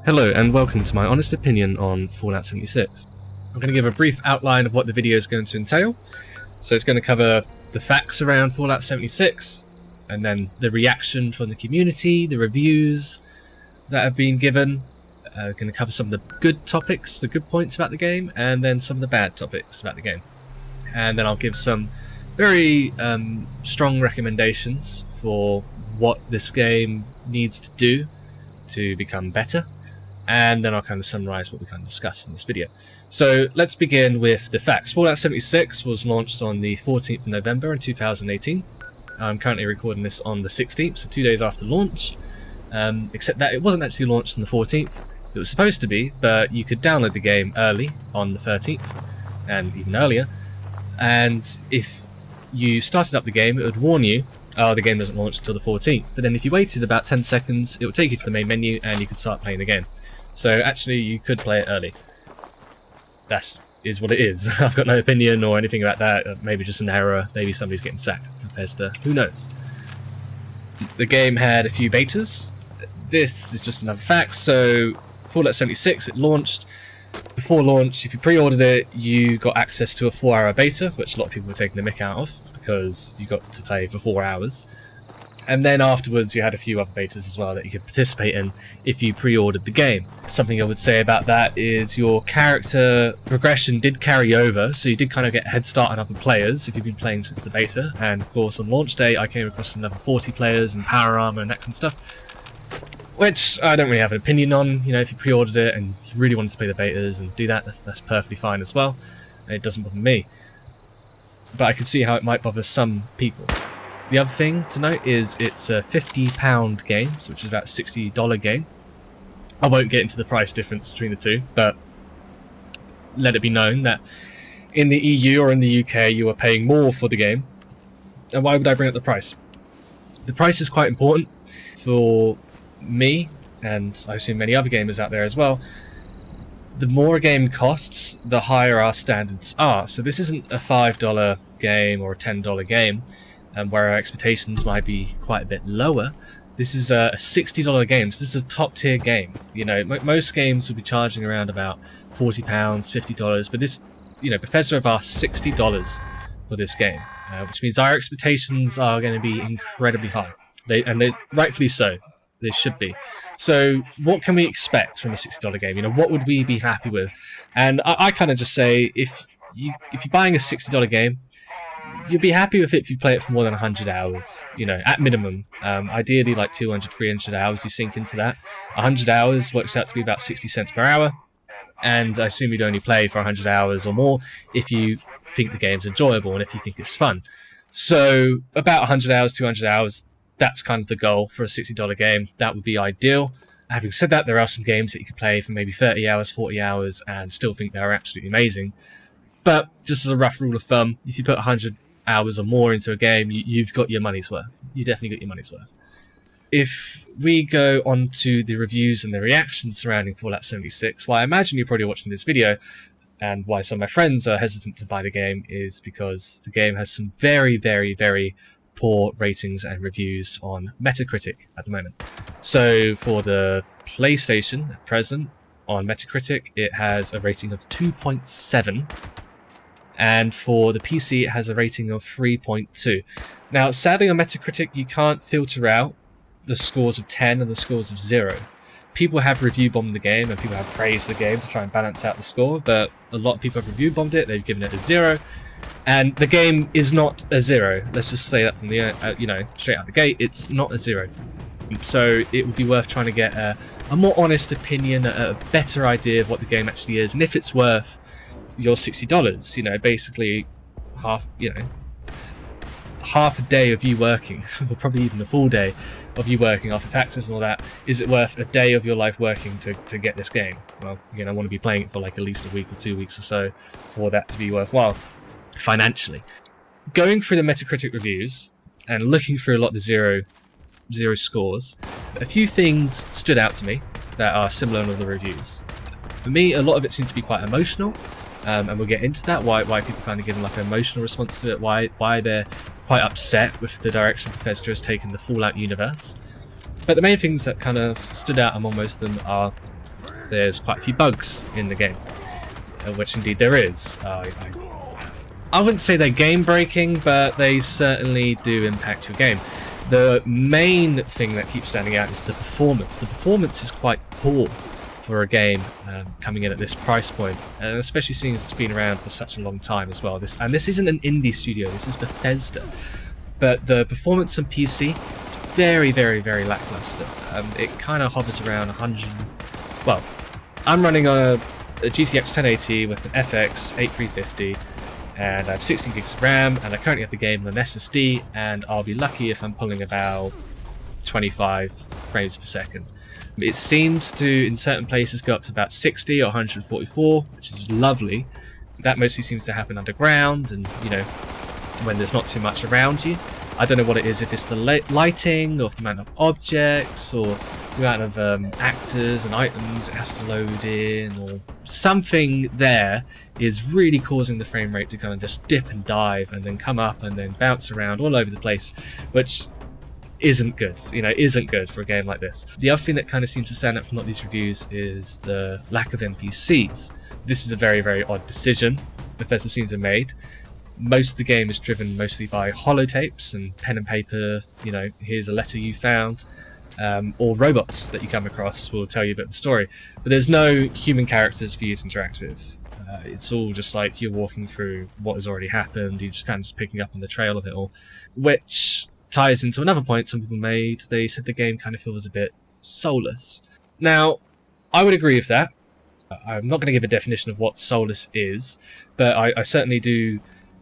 Hello and welcome to my honest opinion on Fallout 76. I'm going to give a brief outline of what the video is going to entail. So it's going to cover the facts around Fallout 76, and then the reaction from the community, the reviews that have been given. Going to cover some of the good topics, the good points about the game, and then some of the bad topics about the game. And then I'll give some very strong recommendations for what this game needs to do to become better. And then I'll kind of summarize what we kind of discussed in this video. So let's begin with the facts. Fallout 76 was launched on the 14th of November in 2018. I'm currently recording this on the 16th, so 2 days after launch. Except that it wasn't actually launched on the 14th. It was supposed to be, but you could download the game early on the 13th, and even earlier. And if you started up the game, it would warn you, oh, the game doesn't launch until the 14th. But then if you waited about 10 seconds, it would take you to the main menu and you could start playing the game. So actually, you could play it early. That is what it is. I've got no opinion or anything about that. Maybe just an error. Maybe somebody's getting sacked from Bethesda. Who knows? The game had a few betas. This is just another fact. So Fallout 76, it launched. Before launch, if you pre-ordered it, you got access to a 4-hour beta, which a lot of people were taking the mick out of because you got to play for 4 hours. And then afterwards, you had a few other betas as well that you could participate in if you pre-ordered the game. Something I would say about that is your character progression did carry over, so you did kind of get a head start on other players if you've been playing since the beta. And of course, on launch day, I came across another 40 players and power armor and that kind of stuff, which I don't really have an opinion on. You know, if you pre-ordered it and you really wanted to play the betas and do that, that's perfectly fine as well. It doesn't bother me. But I can see how it might bother some people. The other thing to note is it's a £50 game, which is about a $60 game. I won't get into the price difference between the two, but let it be known that in the EU or in the UK you are paying more for the game. And why would I bring up the price? The price is quite important for me, and I assume many other gamers out there as well. The more a game costs, the higher our standards are. So this isn't a $5 game or a $10 game, where our expectations might be quite a bit lower. This is a $60 game, so this is a top tier game. You know, most games will be charging around about £40, $50, but this, you know, Bethesda have asked $60 for this game, which means our expectations are going to be incredibly high. They rightfully so. They should be. So what can we expect from a $60 game? You know, what would we be happy with? And I kind of just say, if you're buying a $60 game, you'll be happy with it if you play it for more than 100 hours, you know, at minimum. Ideally, like 200, 300 hours, you sink into that. 100 hours works out to be about 60 cents per hour. And I assume you'd only play for 100 hours or more if you think the game's enjoyable and if you think it's fun. So about 100 hours, 200 hours, that's kind of the goal for a $60 game. That would be ideal. Having said that, there are some games that you could play for maybe 30 hours, 40 hours and still think they're absolutely amazing. But just as a rough rule of thumb, if you put 100 hours or more into a game, you've got your money's worth. You definitely got your money's worth. If we go on to the reviews and the reactions surrounding Fallout 76, well, I imagine you're probably watching this video, and why some of my friends are hesitant to buy the game is because the game has some very, very, very poor ratings and reviews on Metacritic at the moment. So for the PlayStation at present, on Metacritic, it has a rating of 2.7. And for the PC, it has a rating of 3.2. Now, sadly, on Metacritic, you can't filter out the scores of 10 and the scores of 0. People have review bombed the game, and people have praised the game to try and balance out the score, but a lot of people have review bombed it. They've given it a 0, and the game is not a 0. Let's just say that from the straight out the gate, it's not a 0. So it would be worth trying to get a more honest opinion, a better idea of what the game actually is, and if it's worth your $60, you know, basically half a day of you working, or probably even a full day of you working after taxes and all that. Is it worth a day of your life working to get this game? Well, again, I want to be playing it for like at least a week or 2 weeks or so for that to be worthwhile financially. Going through the Metacritic reviews and looking through a lot of the zero scores, a few things stood out to me that are similar in all the reviews. For me, a lot of it seems to be quite emotional. And we'll get into that, why people kind of give like an emotional response to it, why they're quite upset with the direction Bethesda has taken the Fallout universe. But the main things that kind of stood out among most of them are there's quite a few bugs in the game, which indeed there is. I wouldn't say they're game-breaking, but they certainly do impact your game. The main thing that keeps standing out is the performance. The performance is quite poor for a game coming in at this price point, and especially seeing as it's been around for such a long time as well. This isn't an indie studio, this is Bethesda. But the performance on PC is very, very, very lackluster. It kind of hovers around 100... Well, I'm running on a GTX 1080 with an FX 8350, and I have 16 gigs of RAM, and I currently have the game on an SSD, and I'll be lucky if I'm pulling about 25 frames per second. It seems to, in certain places, go up to about 60 or 144, which is lovely. That mostly seems to happen underground, and, you know, when there's not too much around you. I don't know what it is, if it's the lighting, or the amount of objects, or the amount of actors and items it has to load in, or something there is really causing the frame rate to kind of just dip and dive, and then come up and then bounce around all over the place, which isn't good, you know, isn't good for a game like this. The other thing that kind of seems to stand out from a lot of these reviews is the lack of NPCs. This is a very, very odd decision Bethesda seems to have made. Most of the game is driven mostly by holotapes and pen and paper, you know, here's a letter you found, or robots that you come across will tell you about the story. But there's no human characters for you to interact with. It's all just like you're walking through what has already happened, you're just kind of just picking up on the trail of it all, which ties into another point some people made. They said the game kind of feels a bit soulless. Now, I would agree with that. I'm not going to give a definition of what soulless is, but I certainly do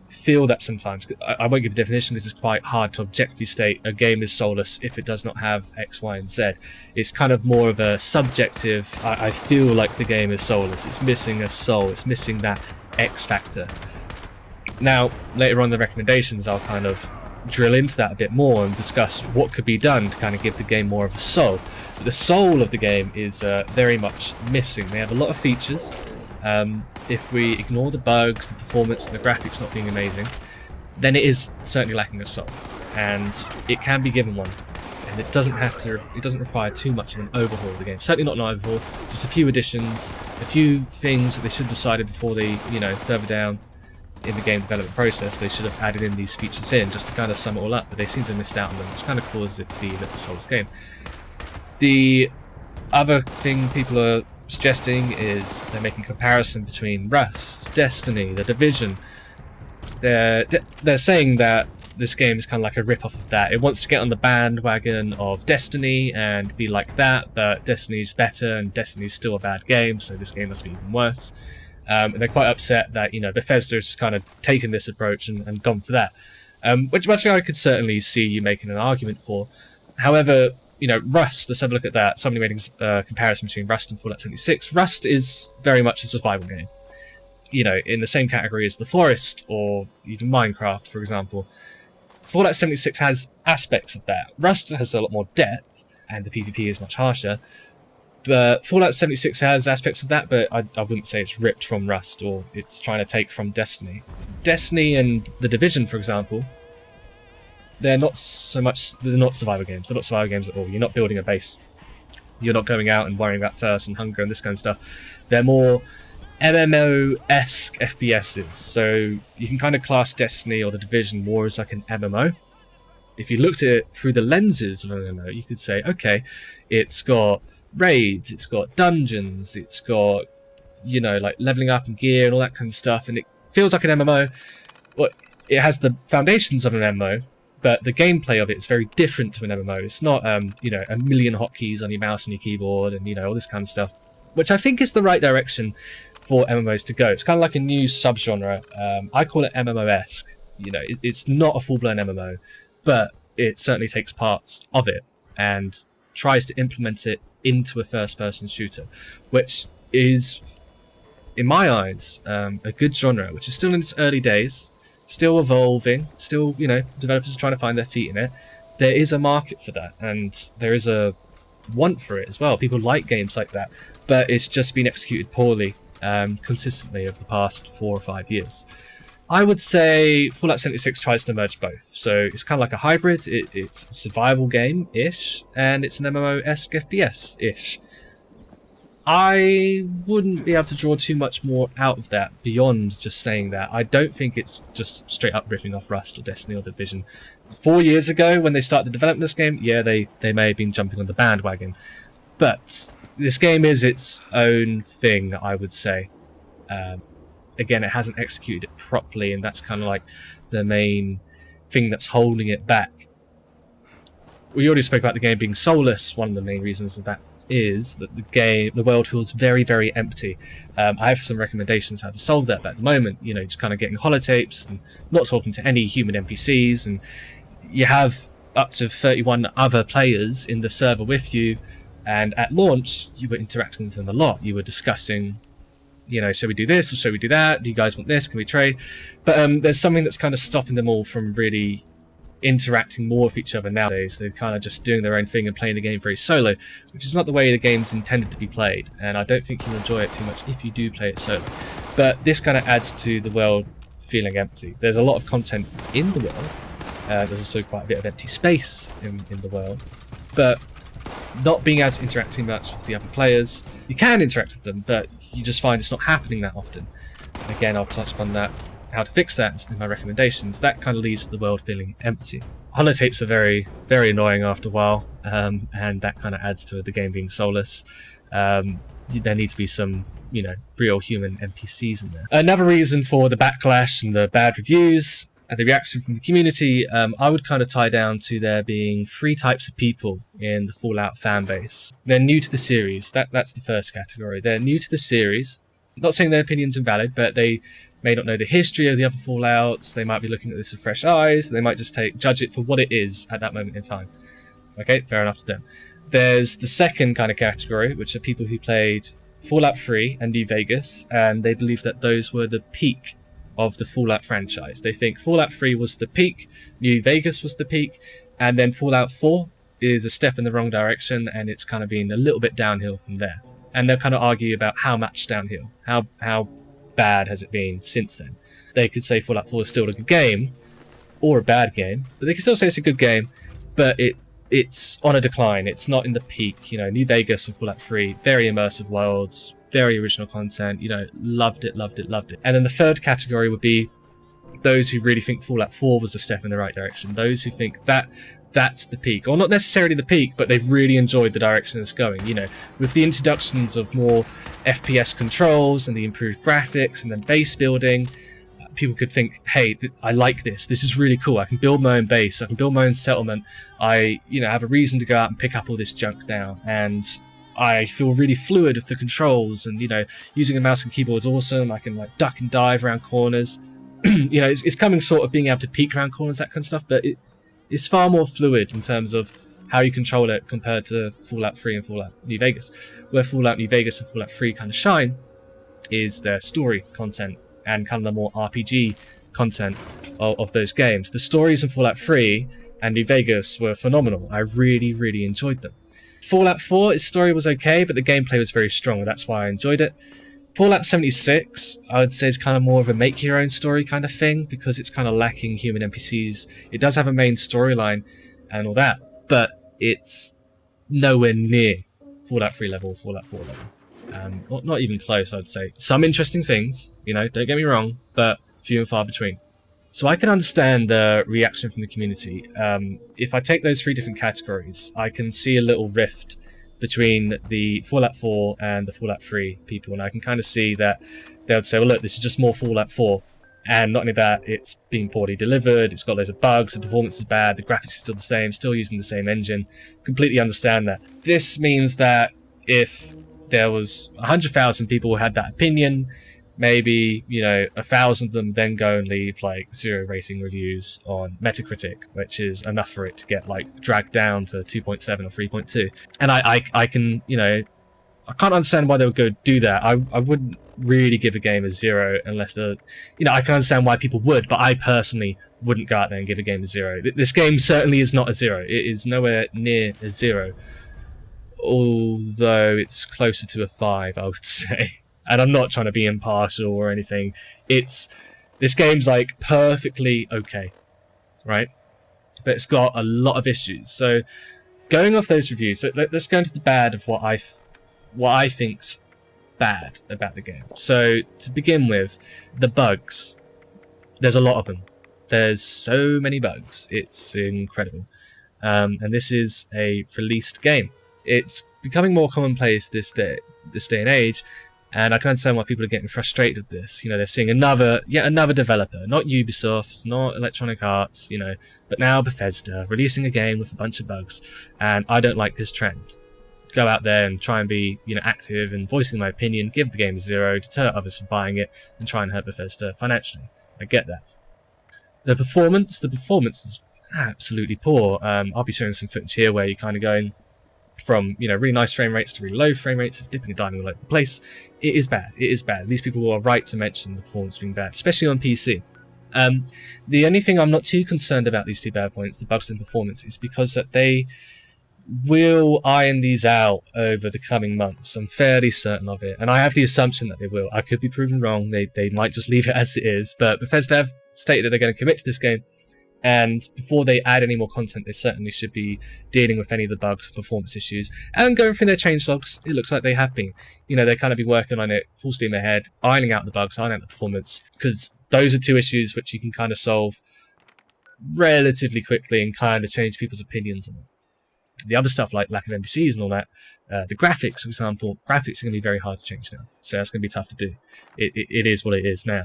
feel that sometimes. I won't give a definition because it's quite hard to objectively state a game is soulless if it does not have X, Y, and Z. It's kind of more of a subjective, I feel like the game is soulless. It's missing a soul. It's missing that X factor. Now, later on in the recommendations, I'll kind of drill into that a bit more and discuss what could be done to kind of give the game more of a soul. But the soul of the game is very much missing. They have a lot of features. If we ignore the bugs, the performance, and the graphics not being amazing, then it is certainly lacking a soul, and it can be given one. And it doesn't have to. It doesn't require too much of an overhaul of the game. Certainly not an overhaul. Just a few additions, a few things that they should have decided before they, you know, further down in the game development process, they should have added in these features in just to kind of sum it all up. But they seem to have missed out on them, which kind of causes it to be a bit of a soulless game. The other thing people are suggesting is they're making comparison between Rust, Destiny, The Division. They're saying that this game is kind of like a rip-off of that. It wants to get on the bandwagon of Destiny and be like that, but Destiny's better and Destiny's still a bad game, so this game must be even worse. And they're quite upset that, you know, Bethesda has just kind of taken this approach and gone for that, which I could certainly see you making an argument for. However, you know, Rust, let's have a look at that. Somebody made a comparison between Rust and Fallout 76. Rust is very much a survival game. You know, in the same category as The Forest or even Minecraft, for example. Fallout 76 has aspects of that. Rust has a lot more depth, and the PvP is much harsher. But Fallout 76 has aspects of that, but I wouldn't say it's ripped from Rust or it's trying to take from Destiny. Destiny and The Division, for example, they're not survival games. They're not survival games at all. You're not building a base. You're not going out and worrying about thirst and hunger and this kind of stuff. They're more MMO-esque FPSs. So you can kind of class Destiny or The Division more as like an MMO. If you looked at it through the lenses of an MMO, you could say, okay, it's got raids, it's got dungeons, it's got, you know, like leveling up and gear and all that kind of stuff, and it feels like an MMO. Well, it has the foundations of an MMO, but the gameplay of it is very different to an MMO. It's not, you know, a million hotkeys on your mouse and your keyboard and, you know, all this kind of stuff, which I think is the right direction for MMOs to go. It's kind of like a new subgenre. I call it MMO-esque. You know, it's not a full-blown MMO, but it certainly takes parts of it and tries to implement it into a first-person shooter, which is, in my eyes, a good genre, which is still in its early days, still evolving, still, you know, developers are trying to find their feet in it. There is a market for that, and there is a want for it as well. People like games like that, but it's just been executed poorly, consistently over the past 4 or 5 years. I would say Fallout 76 tries to merge both. So it's kind of like a hybrid. It's a survival game-ish, and it's an MMO-esque FPS-ish. I wouldn't be able to draw too much more out of that beyond just saying that. I don't think it's just straight up ripping off Rust or Destiny or Division. 4 years ago, when they started developing this game, yeah, they may have been jumping on the bandwagon. But this game is its own thing, I would say. Again, it hasn't executed it properly, and that's kind of like the main thing that's holding it back. We already spoke about the game being soulless. One of the main reasons of that is that the world feels very, very empty. I have some recommendations how to solve that, but at the moment, you know, just kind of getting holotapes and not talking to any human NPCs, and you have up to 31 other players in the server with you, and at launch, you were interacting with them a lot. You were discussing, you know, shall we do this or shall we do that? Do you guys want this? Can we trade? But there's something that's kind of stopping them all from really interacting more with each other nowadays. They're kind of just doing their own thing and playing the game very solo, which is not the way the game's intended to be played, and I don't think you'll enjoy it too much if you do play it solo. But this kind of adds to the world feeling empty. There's a lot of content in the world. There's also quite a bit of empty space in the world, but not being able to interact too much with the other players. You can interact with them, but you just find it's not happening that often. Again, I'll touch upon that, how to fix that in my recommendations. That kind of leaves to the world feeling empty. Holotapes are very, very annoying after a while, and that kind of adds to the game being soulless. There need to be some, you know, real human NPCs in there. Another reason for the backlash and the bad reviews and the reaction from the community, I would kind of tie down to there being 3 types of people in the Fallout fan base. They're new to the series. That's the first category. They're new to the series. Not saying their opinion's invalid, but they may not know the history of the other Fallouts. They might be looking at this with fresh eyes. They might just judge it for what it is at that moment in time. Okay, fair enough to them. There's the second kind of category, which are people who played Fallout 3 and New Vegas, and they believe that those were the peak of the Fallout franchise. They think Fallout 3 was the peak, New Vegas was the peak, and then Fallout 4 is a step in the wrong direction, and it's kind of been a little bit downhill from there. And they'll kind of argue about how much downhill, how bad has it been since then. They could say Fallout 4 is still a good game, or a bad game, but they can still say it's a good game, but it's on a decline. It's not in the peak. You know, New Vegas and Fallout 3, very immersive worlds, very original content, you know, loved it. And then the third category would be those who really think Fallout 4 was a step in the right direction. Those who think that's the peak, or not necessarily the peak, but they've really enjoyed the direction it's going. You know, with the introductions of more FPS controls and the improved graphics and then base building, people could think, hey, I like this. This is really cool. I can build my own base. I can build my own settlement. I, you know, have a reason to go out and pick up all this junk now, and I feel really fluid with the controls, and, you know, using a mouse and keyboard is awesome. I can, like, duck and dive around corners. You know, it's coming sort of being able to peek around corners, that kind of stuff, but it's far more fluid in terms of how you control it compared to Fallout 3 and Fallout New Vegas. Where Fallout New Vegas and Fallout 3 kind of shine is their story content and kind of the more RPG content of those games. The stories in Fallout 3 and New Vegas were phenomenal. I really, really enjoyed them. Fallout 4, its story was okay, but the gameplay was very strong, and that's why I enjoyed it. Fallout 76, I would say, is kind of more of a make-your-own story kind of thing, because it's kind of lacking human NPCs. It does have a main storyline and all that, but it's nowhere near Fallout 3 level or Fallout 4 level. Not even close, I'd say. Some interesting things, you know, don't get me wrong, but few and far between. So I can understand the reaction from the community. If I take those 3 different categories, I can see a little rift between the Fallout 4 and the Fallout 3 people, and I can kind of see that they would say, well, look, this is just more Fallout 4, and not only that, it's being poorly delivered, it's got loads of bugs, the performance is bad, the graphics are still the same, still using the same engine. Completely understand that. This means that if there was 100,000 people who had that opinion, maybe, you know, 1,000 of them then go and leave like 0 rating reviews on Metacritic, which is enough for it to get like dragged down to 2.7 or 3.2. And I can, you know, I can't understand why they would go do that. I wouldn't really give a game a 0 unless the, you know, I can understand why people would, but I personally wouldn't go out there and give a game a 0. This game certainly is not a 0. It is nowhere near a 0, although it's closer to a 5, I would say. And I'm not trying to be impartial or anything. This game's like perfectly okay, right? But it's got a lot of issues. So going off those reviews, let's go into the bad of what I what I think's bad about the game. So to begin with, the bugs. There's a lot of them. There's so many bugs. It's incredible. And this is a released game. It's becoming more commonplace this day and age, and I can understand why people are getting frustrated with this. You know, they're seeing yet another developer, not Ubisoft, not Electronic Arts, you know, but now Bethesda releasing a game with a bunch of bugs, and I don't like this trend. Go out there and try and be, you know, active and voicing my opinion, give the game a 0, deter others from buying it, and try and hurt Bethesda financially. I get that. The performance is absolutely poor. I'll be showing some footage here where you're kind of going from, you know, really nice frame rates to really low frame rates. It's dipping and diving all over the place. It is bad. It is bad. These people are right to mention the performance being bad, especially on PC. The only thing I'm not too concerned about these two bad points, the bugs and performance, is because that they will iron these out over the coming months. I'm fairly certain of it, and I have the assumption that they will. I could be proven wrong. They might just leave it as it is, but Bethesda have stated that they're going to commit to this game, and before they add any more content, they certainly should be dealing with any of the bugs, performance issues, and going through their changelogs. It looks like they have been. You know, they're kind of be working on it full steam ahead, ironing out the bugs, ironing out the performance, because those are two issues which you can kind of solve relatively quickly and kind of change people's opinions on it. The other stuff like lack of NPCs and all that, the graphics, for example, graphics are going to be very hard to change now, so that's going to be tough to do. It is what it is now.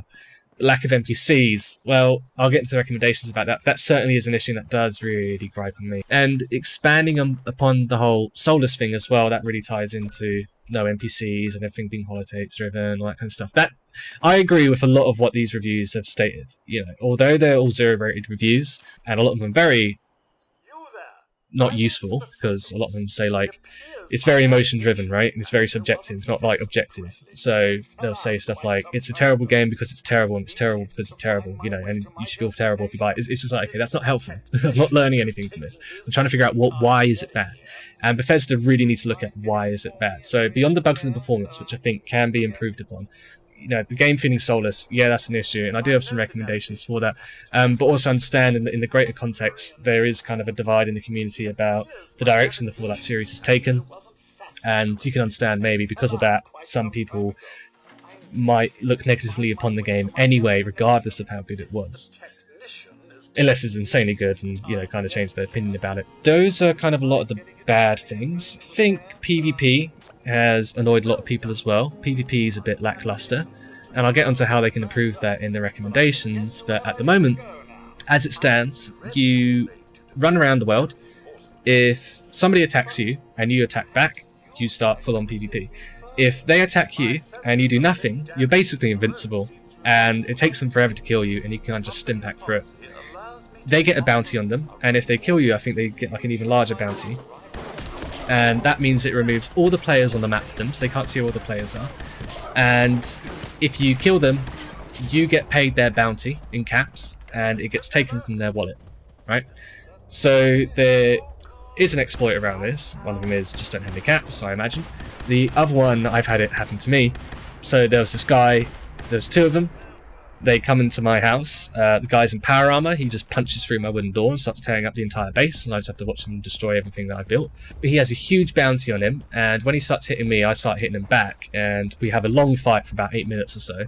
Lack of NPCs, well, I'll get into the recommendations about that. That certainly is an issue that does really gripe on me. And expanding upon the whole soulless thing as well, that really ties into no NPCs and everything being holotape driven, all that kind of stuff. That I agree with a lot of what these reviews have stated. You know, although they're all 0 rated reviews, and a lot of them very not useful, because a lot of them say, like, it's very emotion driven, right? And it's very subjective, not like objective. So they'll say stuff like, it's a terrible game because it's terrible, and it's terrible because it's terrible, you know, and you should feel terrible if you buy it. It's just like, okay, that's not helpful. I'm not learning anything from this. I'm trying to figure out why is it bad. And Bethesda really needs to look at why is it bad. So beyond the bugs and the performance, which I think can be improved upon, you know, the game feeling soulless, yeah, that's an issue, and I do have some recommendations for that. But also understand in the greater context, there is kind of a divide in the community about the direction the Fallout series has taken, and you can understand maybe because of that, some people might look negatively upon the game anyway, regardless of how good it was. Unless it's insanely good and, you know, kind of change their opinion about it. Those are kind of a lot of the bad things. I think PvP has annoyed a lot of people as well. PvP is a bit lackluster, and I'll get onto how they can improve that in the recommendations, but at the moment, as it stands, you run around the world. If somebody attacks you and you attack back, you start full-on PvP. If they attack you and you do nothing, you're basically invincible, and it takes them forever to kill you, and you can just stim pack through it. They get a bounty on them, and if they kill you, I think they get like an even larger bounty. And that means it removes all the players on the map for them, so they can't see who all the players are. And if you kill them, you get paid their bounty in caps, and it gets taken from their wallet, right? So there is an exploit around this. One of them is just don't have any caps, I imagine. The other one, I've had it happen to me. So there was this guy, there's two of them. They come into my house. The guy's in power armor. He just punches through my wooden door and starts tearing up the entire base, and I just have to watch him destroy everything that I built. But he has a huge bounty on him, and when he starts hitting me, I start hitting him back, and we have a long fight for about 8 minutes or so,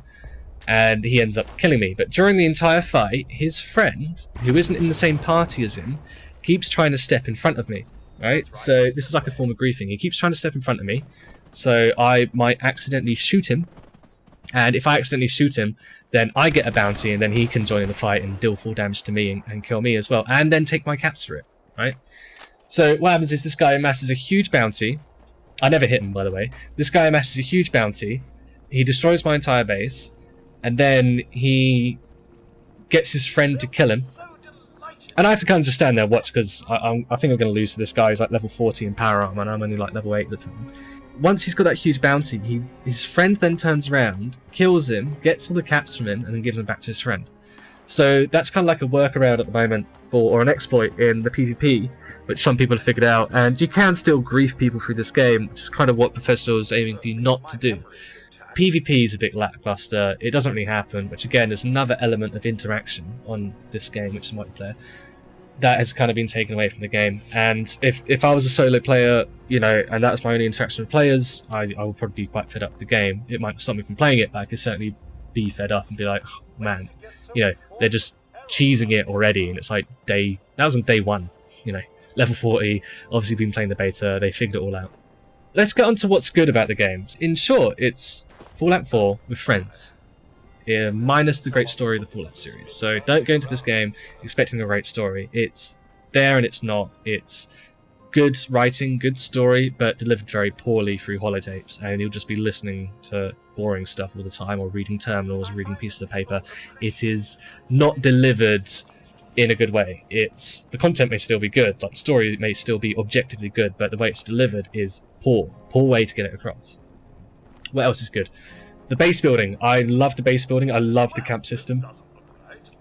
and he ends up killing me. But during the entire fight, his friend, who isn't in the same party as him, keeps trying to step in front of me, right? So this is like a form of griefing. He keeps trying to step in front of me, so I might accidentally shoot him, and if I accidentally shoot him, then I get a bounty, and then he can join in the fight and deal full damage to me and kill me as well, and then take my caps for it, right? So what happens is this guy amasses a huge bounty. I never hit him, by the way. This guy amasses a huge bounty. He destroys my entire base, and then he gets his friend to kill him. And I have to kind of just stand there and watch, because I think I'm going to lose to this guy who's like level 40 in power armor, and I'm only like level 8 at the time. Once he's got that huge bounty, his friend then turns around, kills him, gets all the caps from him, and then gives them back to his friend. So that's kind of like a workaround at the moment or an exploit in the PvP, which some people have figured out, and you can still grief people through this game, which is kind of what Bethesda is aiming for you not to do. PvP is a bit lackluster, it doesn't really happen, which again is another element of interaction on this game, which is multiplayer. that has kind of been taken away from the game. And if I was a solo player, you know, and that's my only interaction with players, I would probably be quite fed up with the game. It might stop me from playing it, but I could certainly be fed up and be like, oh, man, you know, they're just cheesing it already. And it's like that was on day 1, you know, level 40, obviously been playing the beta, they figured it all out. Let's get on to what's good about the game. In short, it's Fallout 4 with friends. Yeah, minus the great story of the Fallout series. So don't go into this game expecting a great story. It's there and it's not. It's good writing, good story, but delivered very poorly through holotapes, and you'll just be listening to boring stuff all the time, or reading terminals, reading pieces of paper. It is not delivered in a good way. The content may still be good, like the story may still be objectively good, but the way it's delivered is poor way to get it across. What else is good? The base building. I love the base building. I love the camp system.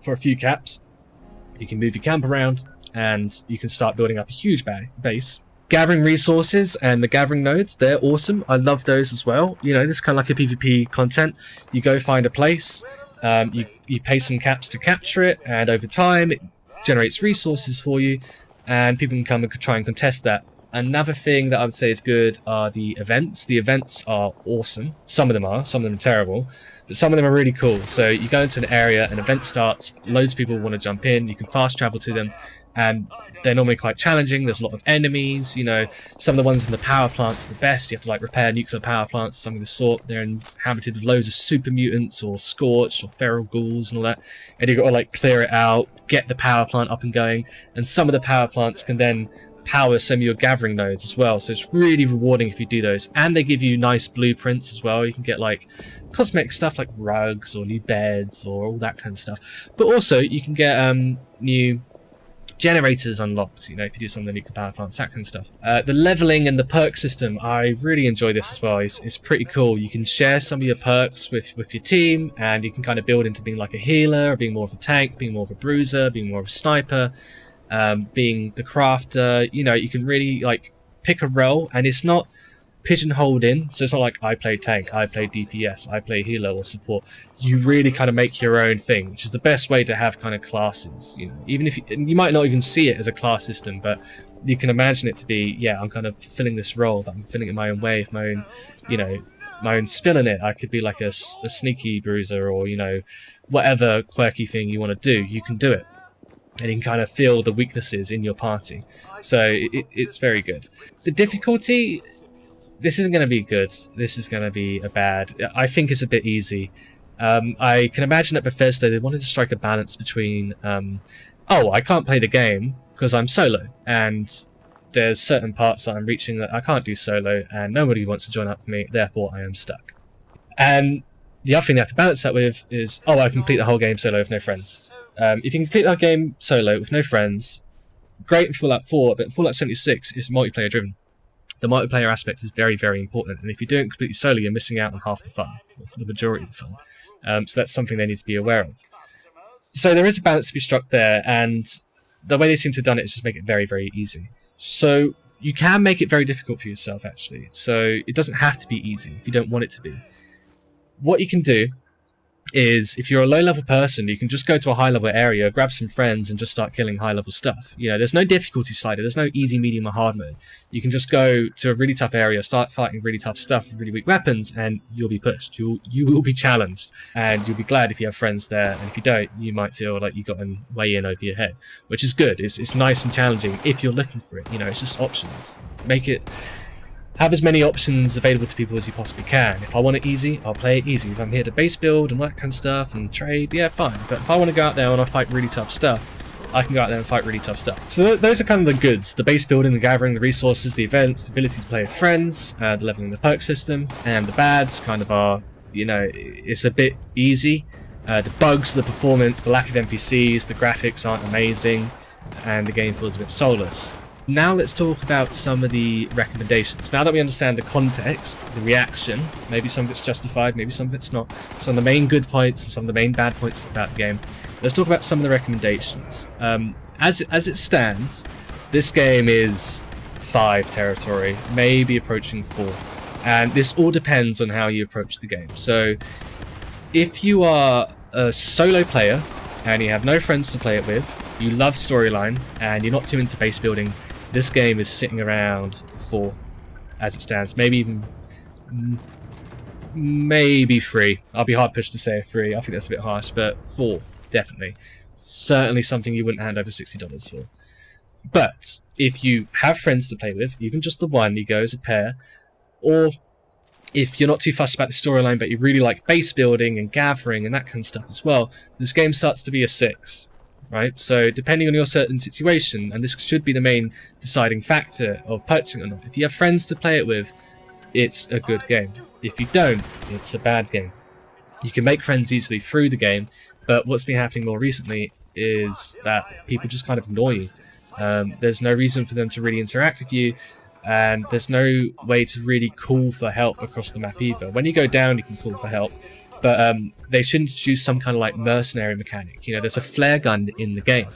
For a few caps, you can move your camp around and you can start building up a huge base. Gathering resources and the gathering nodes, they're awesome. I love those as well. You know, this is kind of like a PvP content. You go find a place, you pay some caps to capture it, and over time it generates resources for you, and people can come and try and contest that. Another thing that I would say is good are the events. The events are awesome. Some of them are terrible, but some of them are really cool. So you go into an area, an event starts, loads of people want to jump in, you can fast travel to them, and they're normally quite challenging. There's a lot of enemies, you know, some of the ones in the power plants are the best. You have to like repair nuclear power plants, something of the sort. They're inhabited with loads of super mutants or scorched or feral ghouls and all that, and you've got to like clear it out, get the power plant up and going, and some of the power plants can then power some of your gathering nodes as well, so it's really rewarding if you do those. And they give you nice blueprints as well. You can get like cosmetic stuff like rugs or new beds or all that kind of stuff, but also you can get new generators unlocked, you know, if you do some of the nuclear power plants, that kind of stuff. The leveling and the perk system, I really enjoy this as well. It's pretty cool. You can share some of your perks with your team, and you can kind of build into being like a healer, being more of a tank, being more of a bruiser, being more of a sniper, being the crafter. You know, you can really like pick a role, and it's not pigeonholed in, so it's not like I play tank, I play DPS, I play healer or support. You really kind of make your own thing, which is the best way to have kind of classes, you know, even if you might not even see it as a class system, but you can imagine it to be, yeah, I'm kind of filling this role, but I'm filling it in my own way, with my own, you know, my own spin on it. I could be like a sneaky bruiser, or, you know, whatever quirky thing you want to do, you can do it. And you can kind of feel the weaknesses in your party. So it's very good. The difficulty, this isn't going to be good. This is going to be a bad. I think it's a bit easy. I can imagine at Bethesda they wanted to strike a balance between, oh, I can't play the game because I'm solo, and there's certain parts that I'm reaching that I can't do solo, and nobody wants to join up with me, therefore I am stuck. And the other thing they have to balance that with is, oh, I complete the whole game solo with no friends. If you can complete that game solo with no friends, great in Fallout 4, but Fallout 76 is multiplayer driven. The multiplayer aspect is very, very important, and if you do it completely solo, you're missing out on half the fun, the majority of the fun. So that's something they need to be aware of. So there is a balance to be struck there, and the way they seem to have done it is just make it very, very easy. So you can make it very difficult for yourself, actually. So it doesn't have to be easy if you don't want it to be. What you can do is, if you're a low-level person, you can just go to a high-level area, grab some friends, and just start killing high-level stuff. You know, there's no difficulty slider, there's no easy, medium, or hard mode. You can just go to a really tough area, start fighting really tough stuff with really weak weapons, and you'll be pushed. You will be challenged, and you'll be glad if you have friends there, and if you don't, you might feel like you've gotten way in over your head, which is good. It's nice and challenging if you're looking for it. You know, it's just options. Have as many options available to people as you possibly can. If I want it easy, I'll play it easy. If I'm here to base build and all that kind of stuff and trade, yeah, fine. But if I want to go out there and I fight really tough stuff, I can go out there and fight really tough stuff. So those are kind of the goods. The base building, the gathering, the resources, the events, the ability to play with friends, the leveling the perk system. And the bads kind of are, you know, it's a bit easy. The bugs, the performance, the lack of NPCs, the graphics aren't amazing, and the game feels a bit soulless. Now let's talk about some of the recommendations. Now that we understand the context, the reaction, maybe some of it's justified, maybe some of it's not, some of the main good points and some of the main bad points about the game, let's talk about some of the recommendations. As it stands, this game is 5 territory, maybe approaching 4. And this all depends on how you approach the game. So if you are a solo player and you have no friends to play it with, you love storyline, and you're not too into base building, this game is sitting around 4 as it stands. Maybe even maybe 3. I'll be hard pushed to say 3. I think that's a bit harsh, but 4 definitely. Certainly something you wouldn't hand over $60 for. But if you have friends to play with, even just the one, you go as a pair, or if you're not too fussed about the storyline but you really like base building and gathering and that kind of stuff as well, this game starts to be a 6, right? So depending on your certain situation, and this should be the main deciding factor of purchasing or not, if you have friends to play it with, it's a good game. If you don't, it's a bad game. You can make friends easily through the game, but what's been happening more recently is that people just kind of ignore you. There's no reason for them to really interact with you, and there's no way to really call for help across the map either. When you go down, you can call for help, but they should introduce some kind of like mercenary mechanic. You know, there's a flare gun in the game,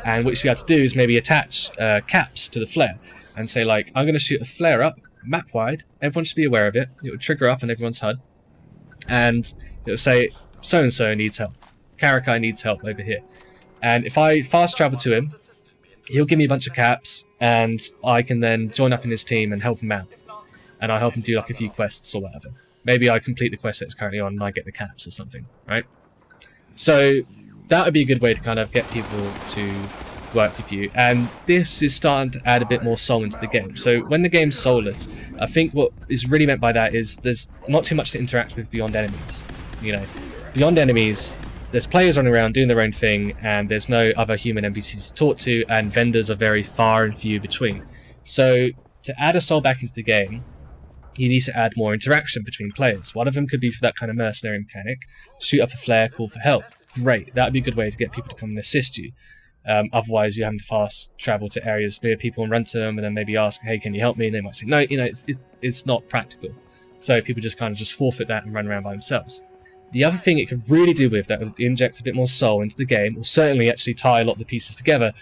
and what you have to do is maybe attach caps to the flare and say like, I'm going to shoot a flare up map wide, everyone should be aware of it, it will trigger up on everyone's HUD, and it will say so and so needs help, Karakai needs help over here, and if I fast travel to him, he'll give me a bunch of caps, and I can then join up in his team and help him out, and I help him do like a few quests or whatever. Maybe I complete the quest that's currently on and I get the caps or something, right? So that would be a good way to kind of get people to work with you, and this is starting to add a bit more soul into the game. So when the game's soulless, I think what is really meant by that is there's not too much to interact with beyond enemies. You know, beyond enemies, there's players running around doing their own thing, and there's no other human NPCs to talk to, and vendors are very far and few between. So to add a soul back into the game, you need to add more interaction between players. One of them could be for that kind of mercenary mechanic, shoot up a flare, call for help. Great, that would be a good way to get people to come and assist you. Otherwise, you're having to fast travel to areas near people and run to them, and then maybe ask, hey, can you help me? And they might say, no, you know, it's not practical. So people just kind of just forfeit that and run around by themselves. The other thing it could really do with that would inject a bit more soul into the game, or certainly actually tie a lot of the pieces together,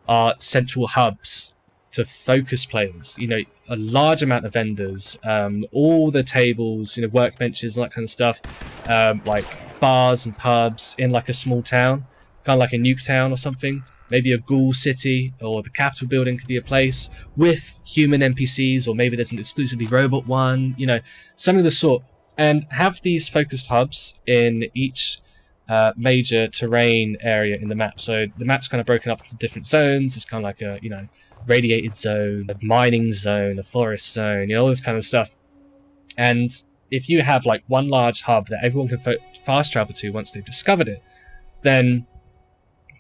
are central hubs to focus players. You know, a large amount of vendors, all the tables, you know, workbenches and that kind of stuff, like bars and pubs in like a small town, kind of like a nuke town or something. Maybe a ghoul city, or the Capitol building could be a place with human NPCs, or maybe there's an exclusively robot one, you know, something of the sort. And have these focused hubs in each major terrain area in the map. So the map's kind of broken up into different zones. It's kind of like a, you know, radiated zone, a mining zone, a forest zone, you know, all this kind of stuff. And if you have like one large hub that everyone can fast travel to once they've discovered it, then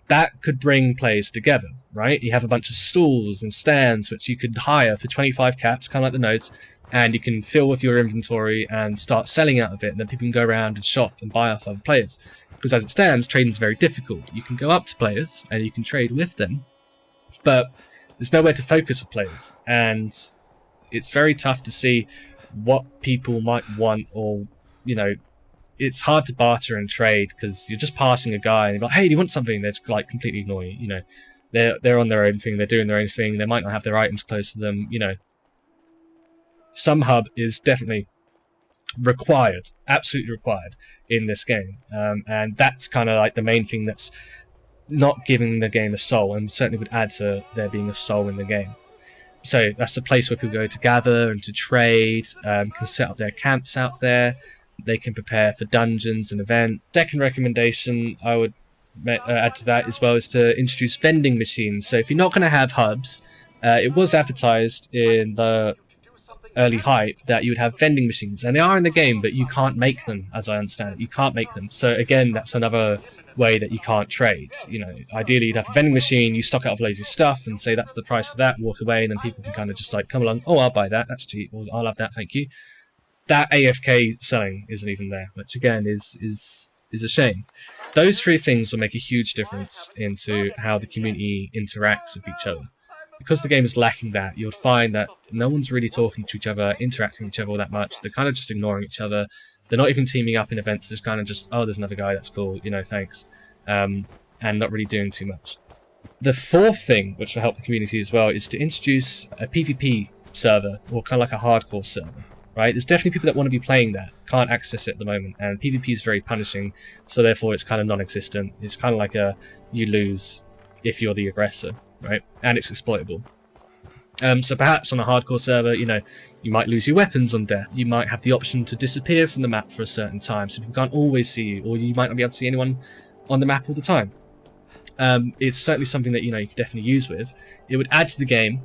that could bring players together, right? You have a bunch of stalls and stands which you could hire for 25 caps, kind of like the nodes, and you can fill with your inventory and start selling out of it, and then people can go around and shop and buy off other players. Because as it stands, trading is very difficult. You can go up to players and you can trade with them, but there's nowhere to focus with players, and it's very tough to see what people might want, or, you know, it's hard to barter and trade because you're just passing a guy and you're like, hey, do you want something? They just like completely ignore you. You know, they're on their own thing, they're doing their own thing, they might not have their items close to them, you know. Some hub is definitely required, absolutely required in this game, and that's kind of like the main thing that's not giving the game a soul, and certainly would add to there being a soul in the game. So that's the place where people go to gather and to trade, can set up their camps out there, they can prepare for dungeons and events. Second recommendation I would add to that as well is to introduce vending machines. So if you're not going to have hubs, it was advertised in the early hype that you would have vending machines, and they are in the game, but you can't make them, as I understand it. You can't make them. So again, that's another way that you can't trade. You know, ideally you'd have a vending machine, you stock out of loads of stuff and say that's the price for that, walk away, and then people can kind of just like come along, oh, I'll buy that, that's cheap, or I'll have that, thank you. That AFK selling isn't even there, which again is a shame. Those three things will make a huge difference into how the community interacts with each other. Because the game is lacking that, you'll find that no one's really talking to each other, interacting with each other all that much. They're kind of just ignoring each other. They're not even teaming up in events. They're just kind of just, oh, there's another guy, that's cool, you know, thanks. And not really doing too much. The fourth thing, which will help the community as well, is to introduce a PvP server, or kind of like a hardcore server, right? There's definitely people that want to be playing that, can't access it at the moment, and PvP is very punishing, so therefore it's kind of non-existent. It's kind of like you lose if you're the aggressor, right? And it's exploitable. So perhaps on a hardcore server, you know, you might lose your weapons on death. You might have the option to disappear from the map for a certain time, so people can't always see you, or you might not be able to see anyone on the map all the time. It's certainly something that, you know, you could definitely use with. It would add to the game,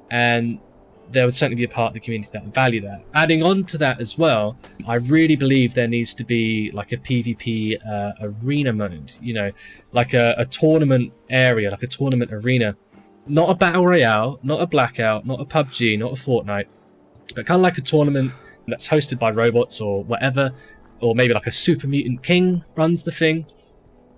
and there would certainly be a part of the community that would value that. Adding on to that as well, I really believe there needs to be like a PvP arena mode, you know, like a tournament area, like a tournament arena. Not a battle royale, not a blackout, not a PUBG, not a Fortnite, but kind of like a tournament that's hosted by robots or whatever, or maybe like a Super Mutant King runs the thing,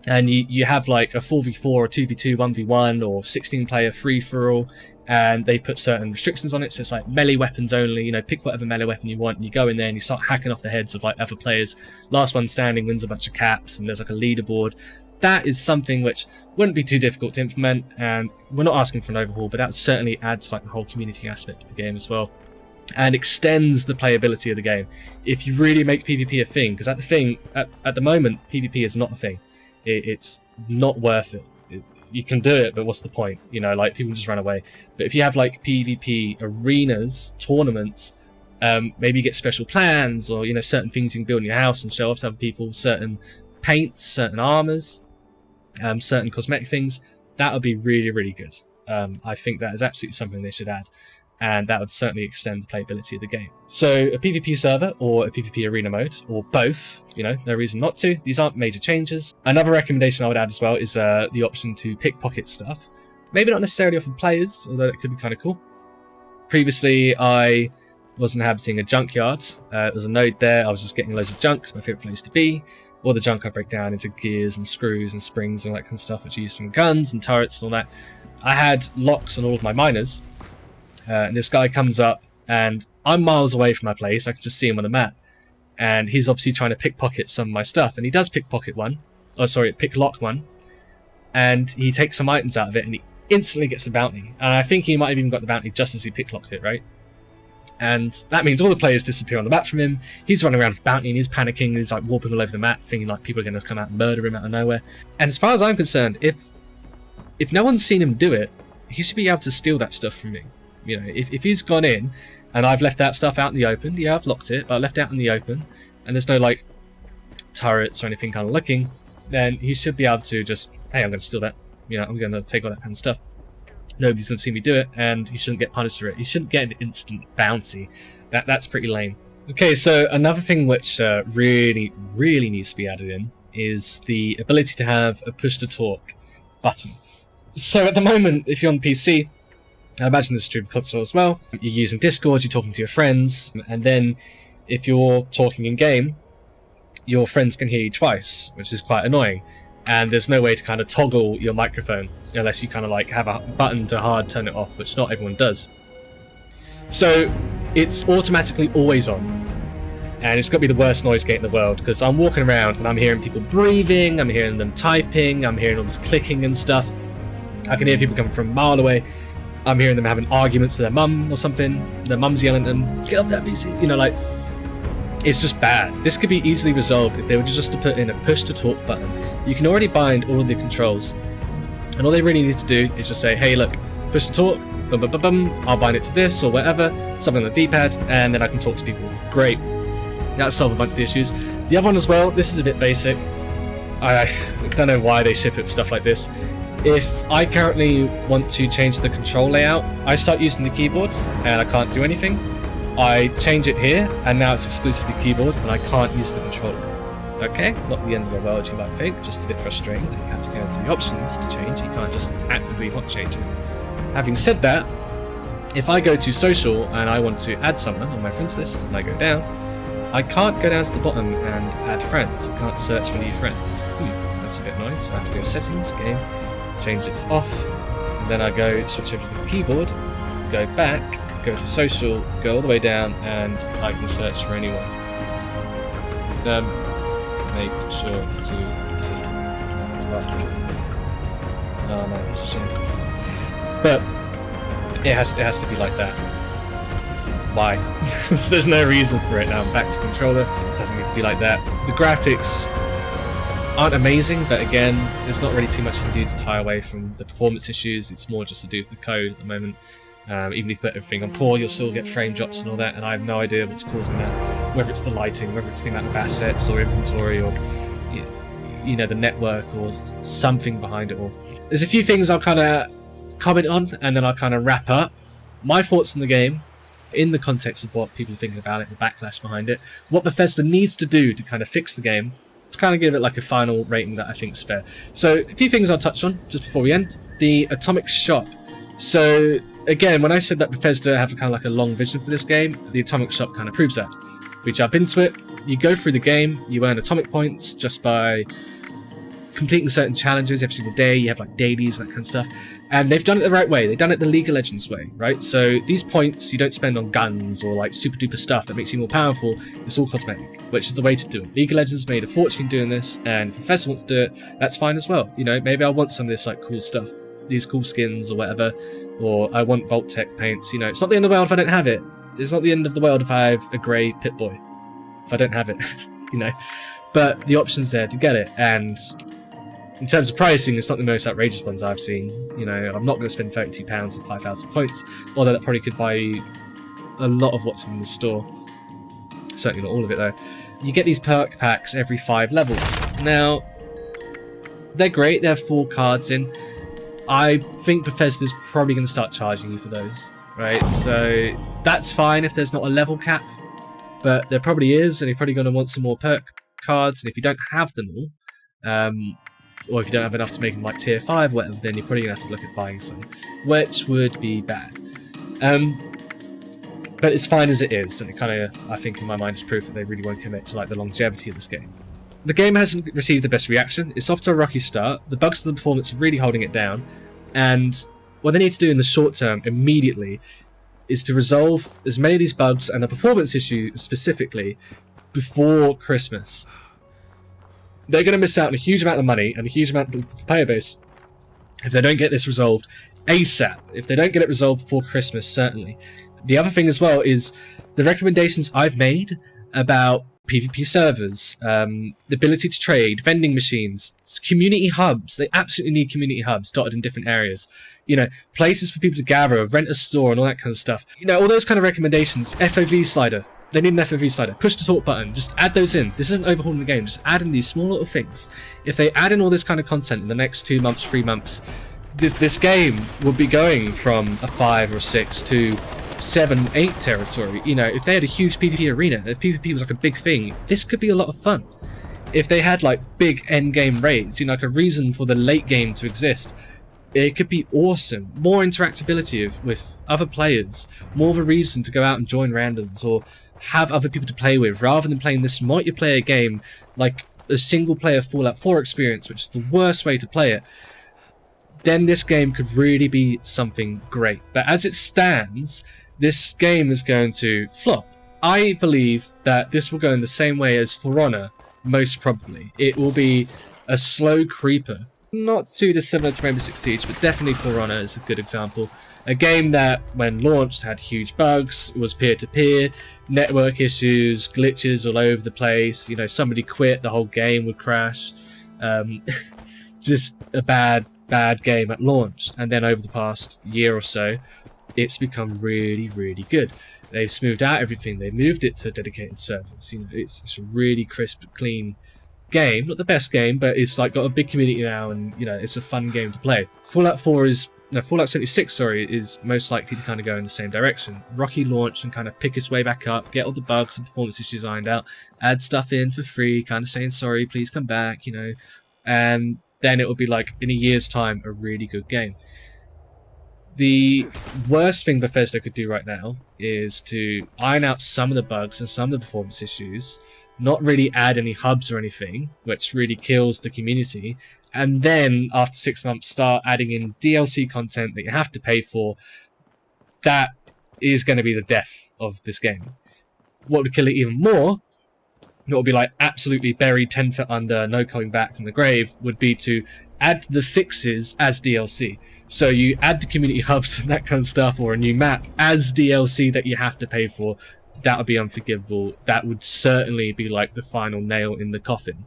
and you have like a 4v4 or 2v2, 1v1 or 16-player free-for-all, and they put certain restrictions on it, so it's like melee weapons only, you know, pick whatever melee weapon you want, and you go in there and you start hacking off the heads of like other players. Last one standing wins a bunch of caps, and there's like a leaderboard. That is something which wouldn't be too difficult to implement, and we're not asking for an overhaul, but that certainly adds like the whole community aspect to the game as well, and extends the playability of the game. If you really make PvP a thing, because at the moment, PvP is not a thing. It's not worth it. You can do it, but what's the point? You know, like, people just run away. But if you have like PvP arenas, tournaments, maybe you get special plans, or, you know, certain things you can build in your house and show off to other people, certain paints, certain armors, certain cosmetic things, that would be really, really good. I think that is absolutely something they should add, and that would certainly extend the playability of the game. So a PvP server or a PvP arena mode, or both, you know, no reason not to. These aren't major changes. Another recommendation I would add as well is the option to pickpocket stuff. Maybe not necessarily off of players, although it could be kind of cool. Previously, I was inhabiting a junkyard. There's a node there. I was just getting loads of junk. It's my favorite place to be. All the junk I break down into gears and screws and springs and all that kind of stuff, which I use from guns and turrets and all that. I had locks on all of my miners, and this guy comes up, and I'm miles away from my place. I can just see him on the map, and he's obviously trying to pickpocket some of my stuff, and he does picklock one, and he takes some items out of it, and he instantly gets the bounty. And I think he might have even got the bounty just as he picklocked it, right? And that means all the players disappear on the map from him. He's running around with bounty, and he's panicking, and he's like warping all over the map, thinking like people are going to come out and murder him out of nowhere. And as far as I'm concerned, if no one's seen him do it, he should be able to steal that stuff from me. You know, if he's gone in and I've left that stuff out in the open, yeah, I've locked it, but I left it out in the open, and there's no like turrets or anything kind of looking, then he should be able to just, hey, I'm going to steal that. You know, I'm going to take all that kind of stuff. Nobody's going to see me do it, and he shouldn't get punished for it. He shouldn't get an instant bounty. That's pretty lame. Okay, so another thing which really, really needs to be added in is the ability to have a push-to-talk button. So at the moment, if you're on PC, I imagine this is true for console as well, you're using Discord, you're talking to your friends, and then if you're talking in-game, your friends can hear you twice, which is quite annoying. And there's no way to kind of toggle your microphone unless you kind of like have a button to hard turn it off, which not everyone does. So it's automatically always on, and it's got to be the worst noise gate in the world, because I'm walking around and I'm hearing people breathing, I'm hearing them typing, I'm hearing all this clicking and stuff. I can hear people coming from a mile away. I'm hearing them having arguments to their mum or something. Their mum's yelling at them, get off that PC, you know, like, it's just bad. This could be easily resolved if they were just to put in a push-to-talk button. You can already bind all of the controls, and all they really need to do is just say, hey, look, push-to-talk, bum, bum, bum, bum, I'll bind it to this or whatever, something on the D-pad, and then I can talk to people. Great. That'll solve a bunch of the issues. The other one as well, this is a bit basic. I don't know why they ship it with stuff like this. If I currently want to change the control layout, I start using the keyboard, and I can't do anything. I change it here, and now it's exclusively keyboard, and I can't use the controller. Okay, not the end of the world, you might think, just a bit frustrating that you have to go into the options to change, you can't just actively not change it. Having said that, if I go to social and I want to add someone on my friends list, and I go down, I can't go down to the bottom and add friends, I can't search for new friends. That's a bit annoying, so I have to go settings, game, change it to off, and then I go switch over to the keyboard, go back, go to social, go all the way down, and I can search for anyone. Make sure to like. Oh no, that's a shame. But it has to be like that. Why? There's no reason for it now. I'm back to controller. It doesn't need to be like that. The graphics aren't amazing, but again, there's not really too much you can do to tie away from the performance issues. It's more just to do with the code at the moment. Even if you put everything on poor, you'll still get frame drops and all that, and I have no idea what's causing that. Whether it's the lighting, whether it's the amount of assets or inventory, or you know, the network, or something behind it all. There's a few things I'll kind of comment on, and then I'll kind of wrap up. My thoughts on the game, in the context of what people are thinking about it, the backlash behind it, what Bethesda needs to do to kind of fix the game, to kind of give it like a final rating that I think is fair. So a few things I'll touch on just before we end. The Atomic Shop. So again, when I said that Bethesda have kind of like a long vision for this game, the Atomic Shop kind of proves that. If we jump into it, you go through the game, you earn atomic points just by completing certain challenges every single day. You have like dailies, that kind of stuff, and they've done it the right way. They've done it the League of Legends way, right? So these points you don't spend on guns or like super duper stuff that makes you more powerful. It's all cosmetic, which is the way to do it. League of Legends made a fortune doing this, and if Professor wants to do it, that's fine as well. You know, maybe I want some of this like cool stuff, these cool skins or whatever, or I want Vault Tech paints. You know, it's not the end of the world if I don't have it. It's not the end of the world if I have a grey Pip-Boy if I don't have it. You know, but the option's there to get it. And in terms of pricing, it's not the most outrageous ones I've seen. You know, I'm not going to spend £32 and 5,000 points, although that probably could buy you a lot of what's in the store. Certainly not all of it, though. You get these perk packs every 5 levels. Now, they're great. They have 4 cards in. I think Bethesda's probably going to start charging you for those, right? So that's fine if there's not a level cap, but there probably is, and you're probably going to want some more perk cards, and if you don't have them all, or if you don't have enough to make them like tier 5 or whatever, then you're probably going to have to look at buying some, which would be bad. But it's fine as it is, and it kind of, I think in my mind, is proof that they really won't commit to like the longevity of this game. The game hasn't received the best reaction. It's off to a rocky start. The bugs of the performance are really holding it down, and what they need to do in the short term, immediately, is to resolve as many of these bugs and the performance issue specifically before Christmas. They're going to miss out on a huge amount of money and a huge amount of player base if they don't get this resolved ASAP. If they don't get it resolved before Christmas, certainly. The other thing as well is the recommendations I've made about PvP servers, the ability to trade, vending machines, community hubs. They absolutely need community hubs dotted in different areas. You know, places for people to gather, rent a store and all that kind of stuff. You know, all those kind of recommendations. FOV slider. They need an FOV slider. Push the talk button. Just add those in. This isn't overhauling the game. Just add in these small little things. If they add in all this kind of content in the next 2 months, 3 months, this game will be going from a 5 or 6 to 7, 8 territory. You know, if they had a huge PvP arena, if PvP was like a big thing, this could be a lot of fun. If they had like big end game raids, you know, like a reason for the late game to exist, it could be awesome. More interactability with other players, more of a reason to go out and join randoms or have other people to play with, rather than playing this multiplayer game like a single player Fallout 4 experience, which is the worst way to play it. Then this game could really be something great. But as it stands, this game is going to flop. I believe that this will go in the same way as For Honor, most probably. It will be a slow creeper. Not too dissimilar to Rainbow Six Siege, but definitely For Honor is a good example. A game that, when launched, had huge bugs, was peer-to-peer, network issues, glitches all over the place. You know, somebody quit, the whole game would crash. Just a bad game at launch. And then over the past year or so, it's become really, really good. They've smoothed out everything. They moved it to dedicated servers. You know, it's a really crisp, clean game. Not the best game, but it's like got a big community now, and you know, it's a fun game to play. Fallout 76, is most likely to kind of go in the same direction. Rocky launch and kind of pick its way back up, get all the bugs and performance issues ironed out, add stuff in for free, kind of saying sorry, please come back, you know, and then it will be like in a year's time a really good game. The worst thing Bethesda could do right now is to iron out some of the bugs and some of the performance issues, not really add any hubs or anything, which really kills the community, and then after 6 months start adding in DLC content that you have to pay for. That is going to be the death of this game. What would kill it even more, that would be like absolutely buried 10 foot under, no coming back from the grave, would be to add the fixes as DLC. So you add the community hubs and that kind of stuff, or a new map as DLC that you have to pay for. That would be unforgivable. That would certainly be like the final nail in the coffin.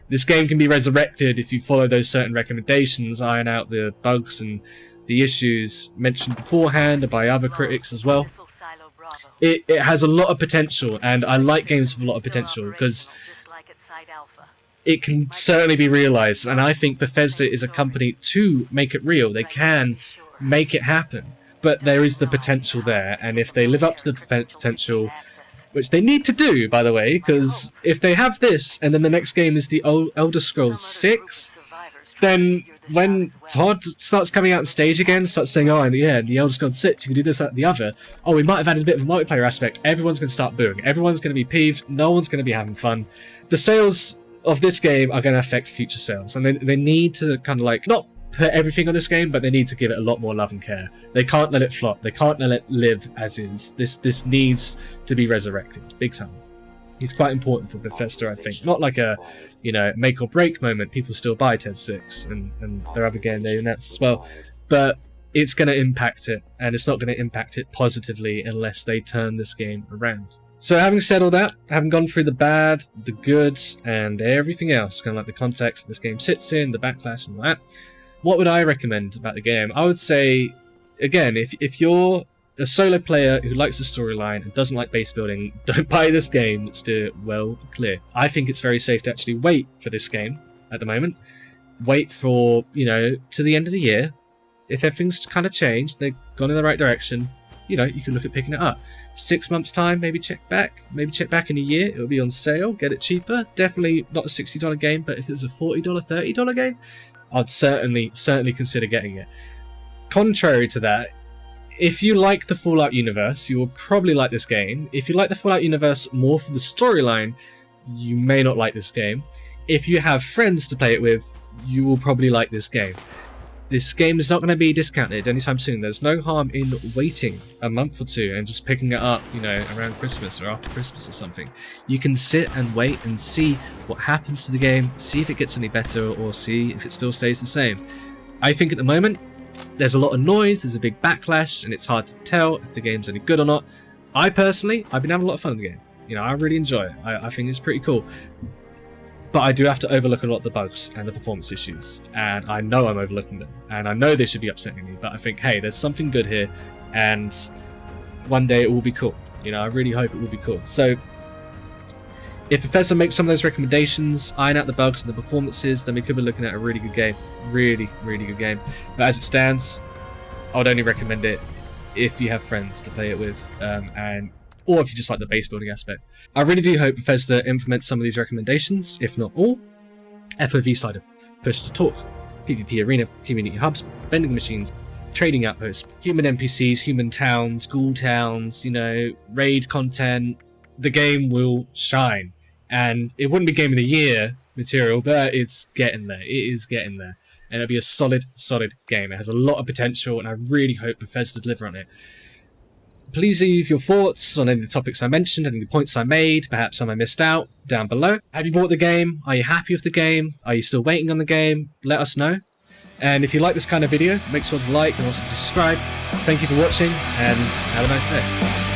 This game can be resurrected if you follow those certain recommendations, iron out the bugs and the issues mentioned beforehand by other critics as well. It has a lot of potential, and I like games with a lot of potential because it can certainly be realised, and I think Bethesda is a company to make it real. They can make it happen, but there is the potential there, and if they live up to the potential, which they need to do, by the way, because if they have this, and then the next game is the Elder Scrolls 6, then when Todd starts coming out on stage again, starts saying, oh, yeah, the Elder Scrolls 6, you can do this, that, and the other, oh, we might have added a bit of a multiplayer aspect, everyone's going to start booing, everyone's going to be peeved, no one's going to be having fun. The sales of this game are going to affect future sales, and they need to kind of like, not put everything on this game, but they need to give it a lot more love and care. They can't let it flop. They can't let it live as is. This needs to be resurrected, big time. It's quite important for Bethesda, I think. Not like a, make or break moment. People still buy TED 6 and their other game they announced as well, but it's going to impact it, and it's not going to impact it positively unless they turn this game around. So having said all that, having gone through the bad, the good, and everything else, kind of like the context this game sits in, the backlash and all that, what would I recommend about the game? I would say, again, if you're a solo player who likes the storyline and doesn't like base building, don't buy this game. Let's do it well clear. I think it's very safe to actually wait for this game at the moment. Wait for, to the end of the year. If everything's kind of changed, they've gone in the right direction, you can look at picking it up. 6 months time, maybe check back. Maybe check back in a year. It'll be on sale. Get it cheaper. Definitely not a $60 game, but if it was a $40, $30 game, I'd certainly consider getting it. Contrary to that, if you like the Fallout universe, you will probably like this game. If you like the Fallout universe more for the storyline, you may not like this game. If you have friends to play it with, you will probably like this game. This game is not going to be discounted anytime soon. There's no harm in waiting a month or two and just picking it up, around Christmas or after Christmas or something. You can sit and wait and see what happens to the game, see if it gets any better or see if it still stays the same. I think at the moment, there's a lot of noise, there's a big backlash, and it's hard to tell if the game's any good or not. I've been having a lot of fun with the game. I really enjoy it. I think it's pretty cool. But I do have to overlook a lot of the bugs and the performance issues, and I know I'm overlooking them, and I know they should be upsetting me, but I think, hey, there's something good here, and one day it will be cool. I really hope it will be cool. So, if Bethesda makes some of those recommendations, iron out the bugs and the performances, then we could be looking at a really good game. Really, really good game. But as it stands, I would only recommend it if you have friends to play it with, or if you just like the base building aspect. I really do hope Bethesda implements some of these recommendations, if not all. FOV slider, push to talk, PvP arena, community hubs, vending machines, trading outposts, human NPCs, human towns, ghoul towns, raid content. The game will shine. And it wouldn't be Game of the Year material, but it's getting there. It is getting there. And it'll be a solid game. It has a lot of potential, and I really hope Bethesda deliver on it. Please leave your thoughts on any of the topics I mentioned, any of the points I made, perhaps some I missed out, down below. Have you bought the game? Are you happy with the game? Are you still waiting on the game? Let us know. And if you like this kind of video, make sure to like and also subscribe. Thank you for watching, and have a nice day.